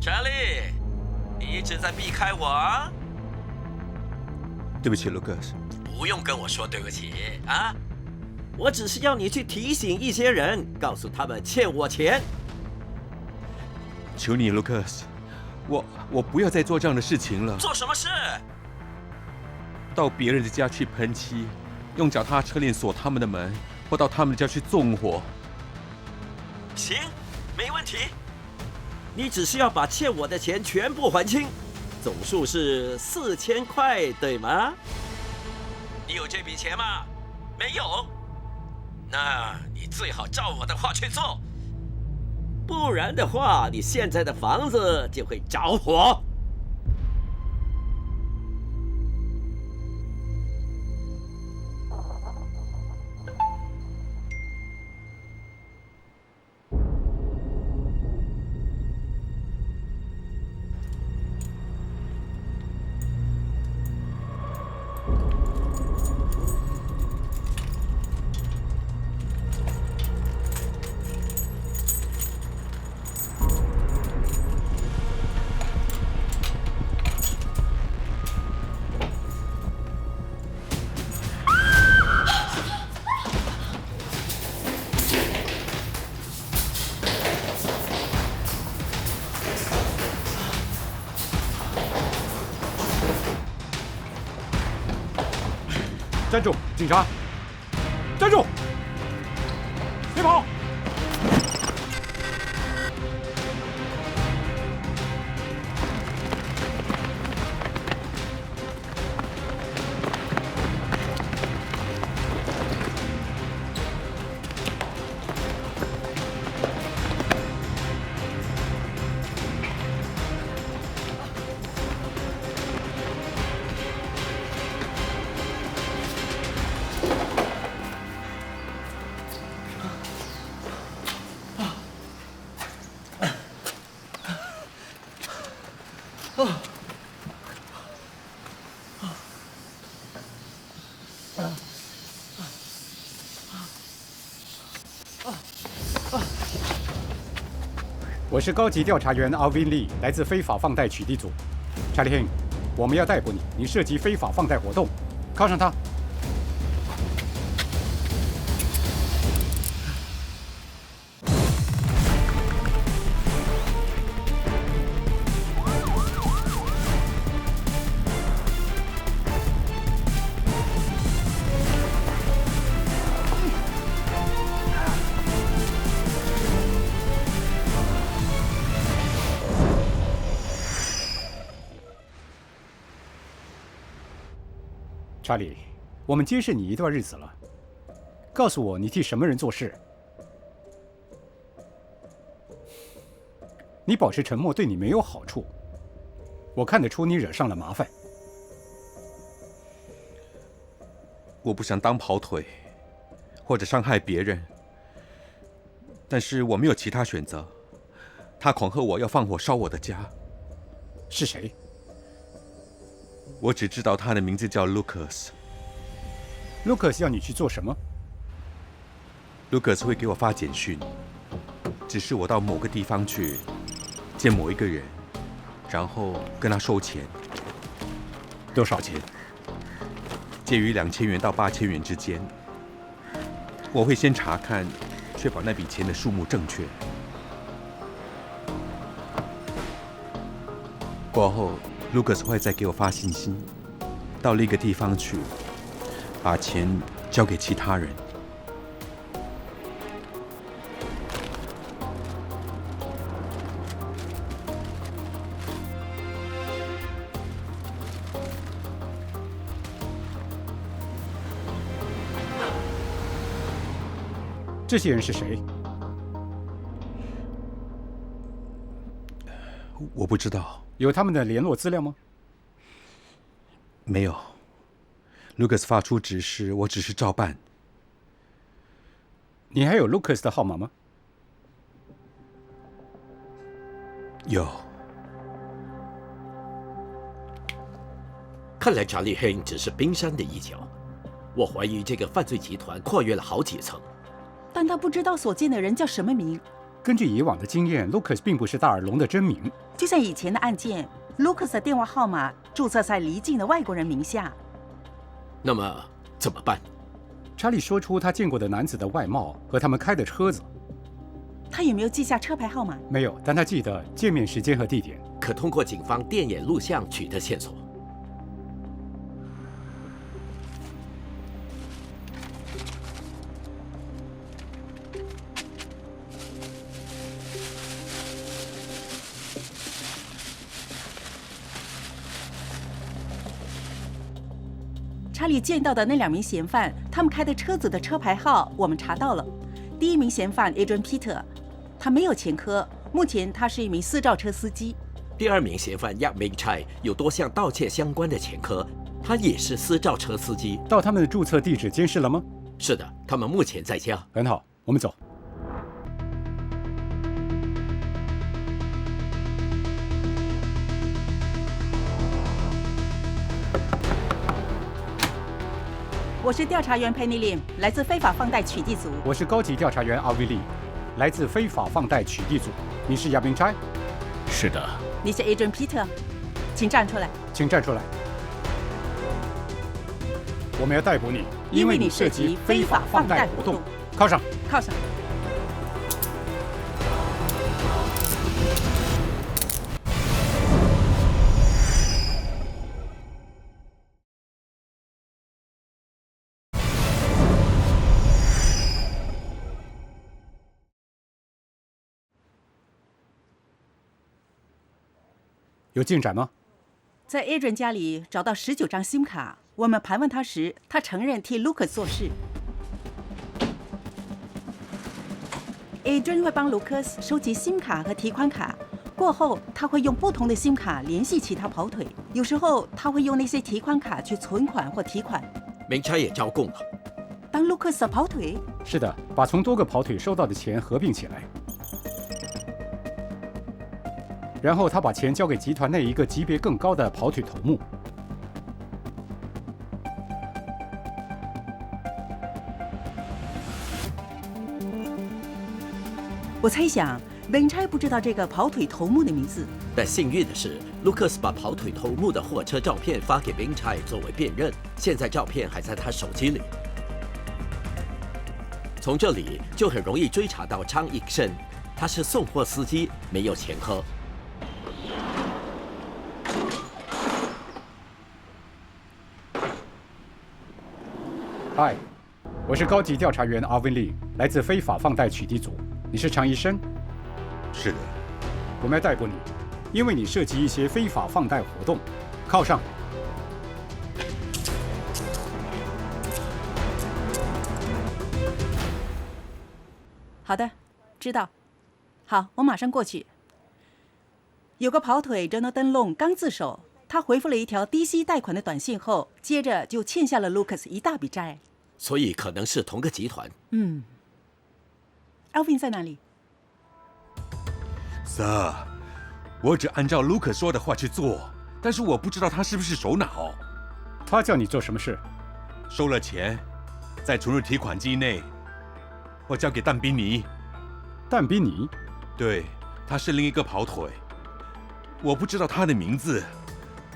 查理，你一直在避开我啊！对不起，卢克斯。不用跟我说对不起啊！我只是要你去提醒一些人，告诉他们欠我钱。求你，卢克斯，我不要再做这样的事情了。做什么事？到别人的家去喷漆，用脚踏车链锁他们的门，或到他们的家去纵火。行，没问题。你只需要把欠我的钱全部还清，总数是4000块，对吗？你有这笔钱吗？没有。那你最好照我的话去做，不然的话，你现在的房子就会着火。站住！警察！站住！别跑！我是高级调查员阿宾利，来自非法放贷取缔组。查理·亨，我们要逮捕你，你涉及非法放贷活动，铐上他。查理，我们监视你一段日子了，告诉我你替什么人做事？你保持沉默对你没有好处，我看得出你惹上了麻烦。我不想当跑腿，或者伤害别人，但是我没有其他选择。他恐吓我要放火烧我的家。是谁？我只知道他的名字叫 Lucas。Lucas 要你去做什么？ Lucas 会给我发简讯，指示我到某个地方去见某一个人，然后跟他收钱。多少钱？介于2000元到8000元之间。我会先查看，确保那笔钱的数目正确。过后，Lucas 会再给我发信息，到另一个地方去，把钱交给其他人。这些人是谁？我不知道。有他们的联络资料吗？没有。Lucas 发出指示，我只是照办。你还有 Lucas 的号码吗？有。看来查理·亨只是冰山的一角。我怀疑这个犯罪集团跨越了好几层。但他不知道所见的人叫什么名，根据以往的经验 ，Lucas 并不是大耳龙的真名。就像以前的案件 ，Lucas 的电话号码注册在离境的外国人名下。那么怎么办？查理说出他见过的男子的外貌和他们开的车子。他有没有记下车牌号码？没有，但他记得见面时间和地点。可通过警方电眼录像取得线索。查理见到的那2名嫌犯，他们开的车子的车牌号我们查到了。第1名嫌犯 Adrian Peter， 他没有前科，目前他是一名私造车司机。第2名嫌犯 Yap Ming-Chai 有多项盗窃相关的前科，他也是私造车司机。到他们的注册地址监视了吗？是的，他们目前在家。很好，我们走。我是调查员 Penny Lim， 来自非法放贷取缔组。我是高级调查员 Alvin Lee， 来自非法放贷取缔组。你是亚明差？是的。你是 Adrian Peter， 请站出来。请站出来。我们要逮捕你，因为你涉及非法放贷活动。靠上，靠上。有进展吗？在 Adrian 家里找到19张 SIM 卡。我们盘问他时，他承认替 Lucas 做事。Adrian 会帮 Lucas 收集 SIM 卡和提款卡，过后他会用不同的 SIM 卡联系其他跑腿。有时候他会用那些提款卡去存款或提款。Ming-Chai也招供了。当 Lucas 的跑腿？是的，把从多个跑腿收到的钱合并起来。然后他把钱交给集团内一个级别更高的跑腿头目。我猜想 Ming-Chai 不知道这个跑腿头目的名字。但幸运的是 ，Lucas 把跑腿头目的货车照片发给 Ming-Chai 作为辨认，现在照片还在他手机里。从这里就很容易追查到昌义胜，他是送货司机，没有前科。嗨，我是高级调查员 Alvin Lee， 来自非法放贷取缔组。你是常医生？是的。我们要逮捕你，因为你涉及一些非法放贷活动。靠上。好的，知道。好，我马上过去。有个跑腿 Jonathan Long 刚自首，他回复了一条低息贷款的短信后，接着就欠下了 Lucas 一大笔债。所以可能是同个集团。Alvin 在哪里 ？Sir， 我只按照 Lucas 说的话去做，但是我不知道他是不是首脑。他叫你做什么事？收了钱，在存入提款机内，我交给但宾尼。但宾尼？对，他是另一个跑腿，我不知道他的名字，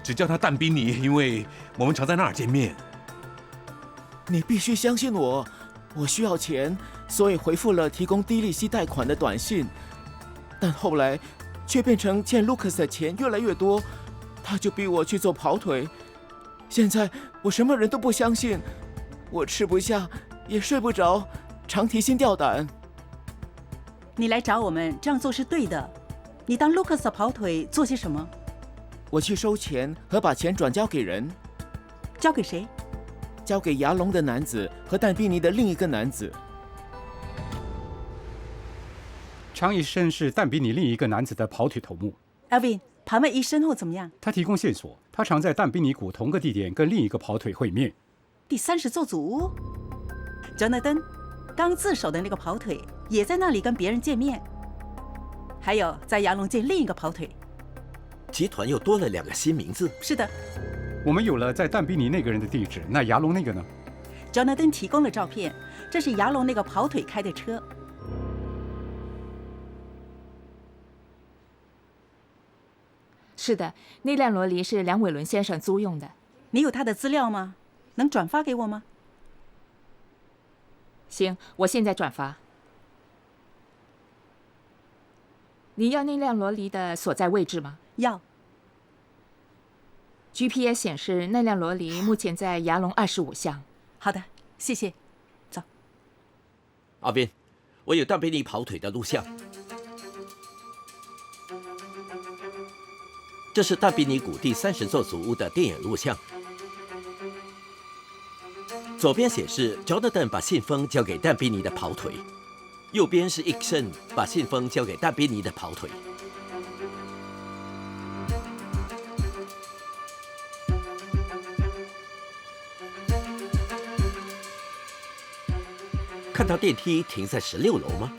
只叫他但宾尼，因为我们常在那儿见面。你必须相信我，我需要钱，所以回复了提供低利息贷款的短信，但后来却变成欠 Lucas 的钱越来越多，他就逼我去做跑腿。现在我什么人都不相信，我吃不下，也睡不着，常提心吊胆。你来找我们，这样做是对的。你当 Lucas 的跑腿做些什么？我去收钱和把钱转交给人。交给谁？交给牙龙的男子和但宾尼的另一个男子。常医生是但宾尼另一个男子的跑腿头目。Alvin， 盘问医生后怎么样？他提供线索，他常在但宾尼谷同个地点跟另一个跑腿会面。第30座组，Jonathan刚自首的那个跑腿也在那里跟别人见面。还有在牙龙见另一个跑腿。集团又多了2个新名字。是的。我们有了在但宾尼那个人的地址，那牙龙那个呢 ？Jonathan 提供了照片，这是牙龙那个跑腿开的车。是的，那辆罗黎是梁伟伦先生租用的。你有他的资料吗？能转发给我吗？行，我现在转发。你要那辆罗黎的所在位置吗？要。GPS 显示那辆罗黎目前在牙龙25巷。好的，谢谢。走。阿斌，我有但比尼跑腿的录像。这是但比尼谷第30座祖屋的电影录像。左边显示 Jonathan 把信封交给但比尼的跑腿，右边是 Ikson 把信封交给但比尼的跑腿。看到电梯停在16楼吗？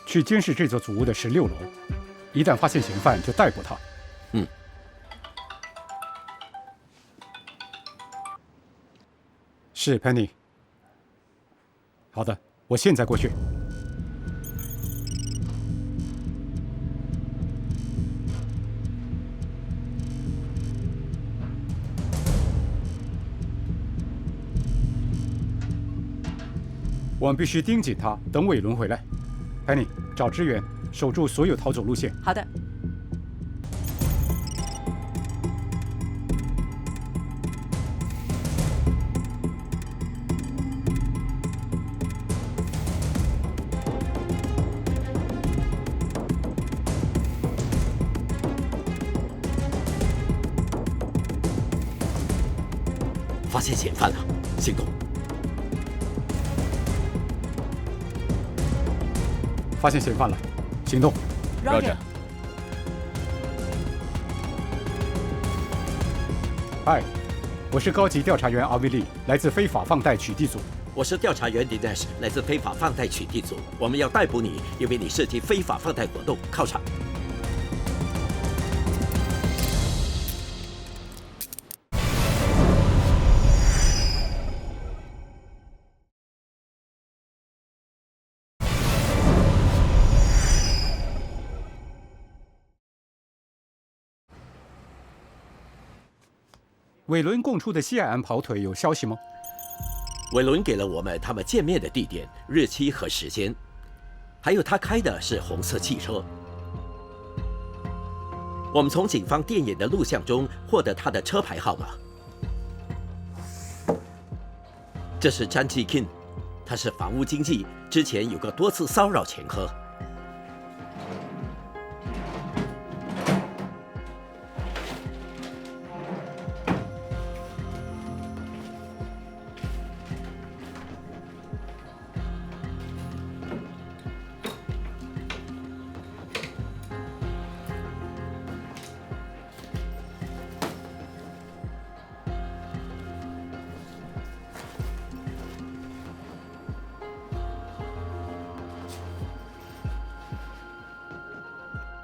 去监视这座祖屋的16楼，一旦发现嫌犯就逮捕他。嗯。是 Penny。好的，我现在过去。我们必须盯紧他，等伟伦回来。Penny，找支援，守住所有逃走路线。好的。发现嫌犯了，行动！发现嫌犯了，行动！ Roger。嗨，我是高级调查员阿维利，来自非法放贷取缔组。我是调查员 Dinesh， 来自非法放贷取缔组。我们要逮捕你，因为你涉及非法放贷活动。靠场。伟伦供出的西海岸跑腿有消息吗？韦伦给了我们他们见面的地点、日期和时间，还有他开的是红色汽车。我们从警方电影的录像中获得他的车牌号码。这是詹基 King， 他是房屋经纪，之前有过多次骚扰前科。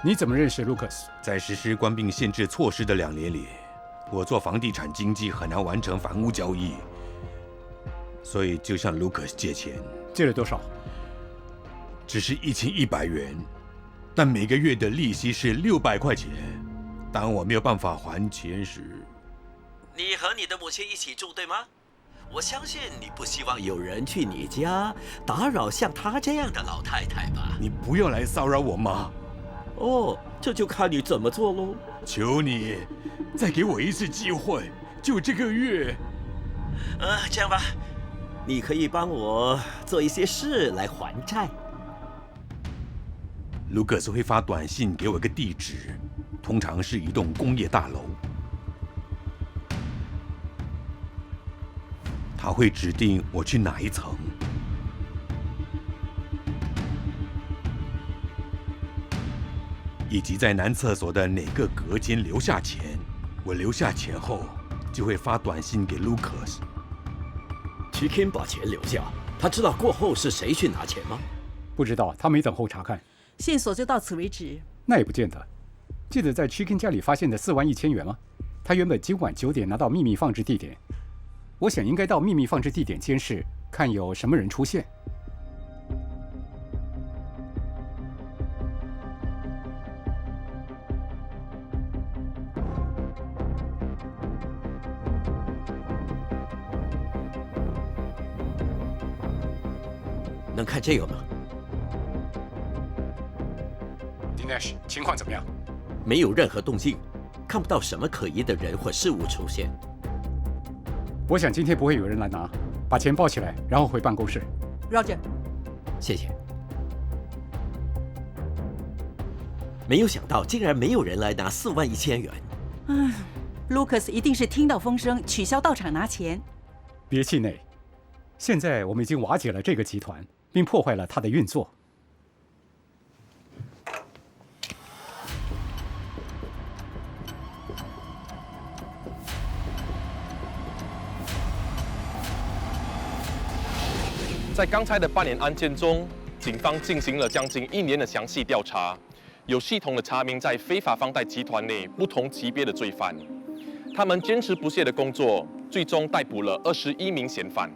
你怎么认识 Lucas？ 在实施关闭限制措施的2年里，我做房地产经纪很难完成房屋交易，所以就向 Lucas 借钱。借了多少？只是1100元，但每个月的利息是600块钱。当我没有办法还钱时，你和你的母亲一起住，对吗？我相信你不希望有人去你家打扰像她这样的老太太吧？你不要来骚扰我妈。哦，这就看你怎么做喽。求你，再给我一次机会，就这个月。这样吧，你可以帮我做一些事来还债。卢克斯会发短信给我一个地址，通常是一栋工业大楼。他会指定我去哪一层。以及在男厕所的哪个隔间留下钱，我留下钱后就会发短信给 Lucas。齐 King 把钱留下，他知道过后是谁去拿钱吗？不知道，他没等候查看。线索就到此为止。那也不见得。记得在 Chicken 家里发现的41000元吗？他原本今晚9点拿到秘密放置地点，我想应该到秘密放置地点监视，看有什么人出现。能看这个吗？ Dinesh， 情况怎么样？没有任何动静，看不到什么可疑的人或事物出现。我想今天不会有人来拿，把钱包起来，然后回办公室。 Roger， 谢谢。没有想到，竟然没有人来拿41000元。Lucas 一定是听到风声，取消到场拿钱。别气馁，现在我们已经瓦解了这个集团，并破坏了它的运作。 在刚才的扮演案件中，警方进行了将近1年的详细调查，有系统的查明在非法放贷集团内不同级别的罪犯。他们坚持不懈的工作，最终逮捕了21名嫌犯。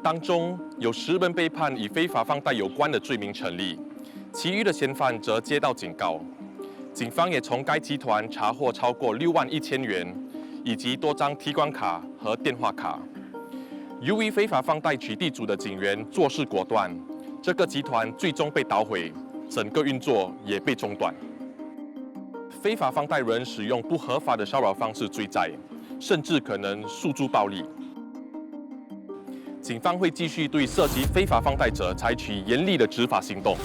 当中有10人被判与非法放贷有关的罪名成立，其余的嫌犯则接到警告。警方也从该集团查获超过61000元，以及多张提款卡和电话卡。 由于非法放贷取缔组的警员做事果断，这个集团最终被捣毁，整个运作也被中断。非法放贷人使用不合法的骚扰方式追债，甚至可能诉诸暴力。警方会继续对涉及非法放贷者采取严厉的执法行动。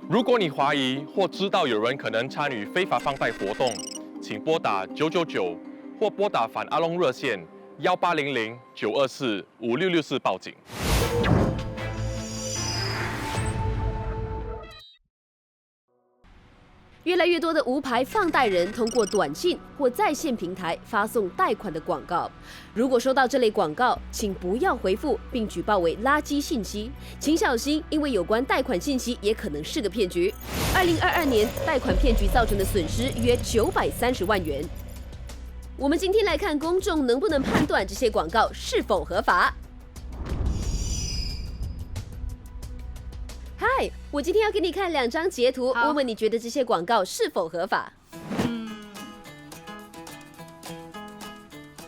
如果你怀疑或知道有人可能参与非法放贷活动，请拨打999或拨打反阿隆热线。 1800-924-5664报警。越来越多的无牌放贷人通过短信或在线平台发送贷款的广告。如果收到这类广告，请不要回复，并举报为垃圾信息。请小心，因为有关贷款信息也可能是个骗局。2022年，贷款骗局造成的损失约930万元。 我们今天来看公众能不能判断这些广告是否合法。嗨，我今天要给你看2张截图，问问你觉得这些广告是否合法？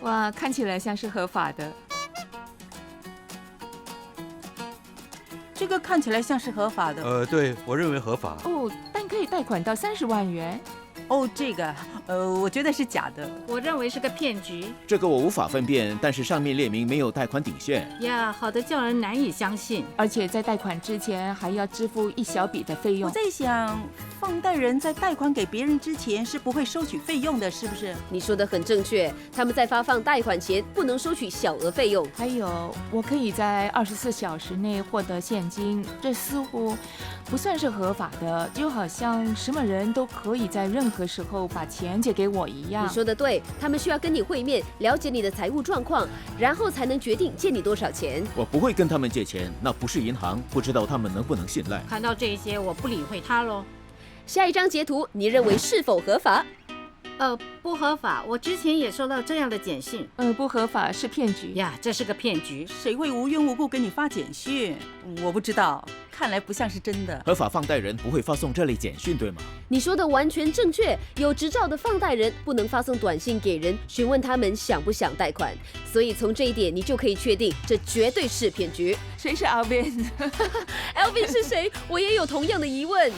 哇，看起来像是合法的。这个看起来像是合法的。对，我认为合法。哦，但可以贷款到30万元。 哦，这个，我觉得是假的。我认为是个骗局。这个我无法分辨，但是上面列明没有贷款底线。呀，好的叫人难以相信。而且在贷款之前还要支付一小笔的费用。我在想，放贷人在贷款给别人之前是不会收取费用的，是不是？你说的很正确，他们在发放贷款前不能收取小额费用。还有，我可以在24小时内获得现金，这似乎不算是合法的，就好像什么人都可以在任何时候把钱借给我一样。你说的对，他们需要跟你会面，了解你的财务状况，然后才能决定借你多少钱。我不会跟他们借钱，那不是银行，不知道他们能不能信赖。看到这些，我不理会他喽。下一张截图，你认为是否合法？不合法。我之前也收到这样的简讯。不合法是骗局呀，这是个骗局。谁会无缘无故给你发简讯？我不知道，看来不像是真的。合法放贷人不会发送这类简讯，对吗？你说的完全正确。有执照的放贷人不能发送短信给人，询问他们想不想贷款。所以从这一点，你就可以确定，这绝对是骗局。谁是 Alvin？ Alvin 是谁？我也有同样的疑问。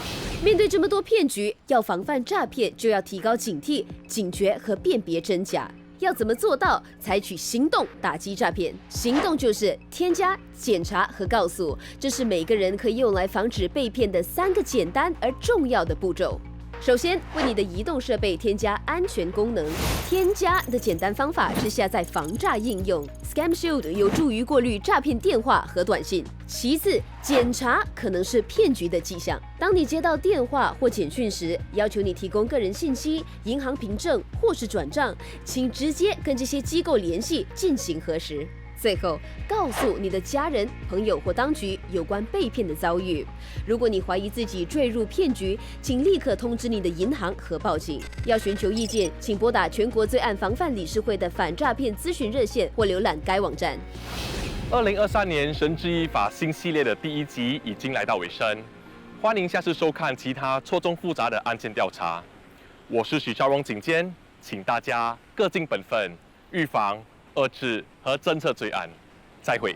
面对这么多骗局，要防范诈骗，就要提高警惕、警觉和辨别真假。要怎么做到？采取行动打击诈骗。行动就是添加、检查和告诉，这是每个人可以用来防止被骗的3个简单而重要的步骤。首先，为你的移动设备添加安全功能。添加的简单方法是下载防诈应用 Scam Shield， 有助于过滤诈骗电话和短信。其次，检查可能是骗局的迹象。当你接到电话或简讯时，要求你提供个人信息、银行凭证或是转账，请直接跟这些机构联系进行核实。最后，告诉你的家人、朋友或当局有关被骗的遭遇。如果你怀疑自己坠入骗局，请立刻通知你的银行和报警。要寻求意见，请拨打全国罪案防范理事会的反诈骗咨询热线或浏览该网站。2023年神之一法新系列的第1集已经来到尾声，欢迎下次收看其他错综复杂的案件调查。我是许昭荣警监，请大家各尽本分，预防、遏制和侦测罪案。再会。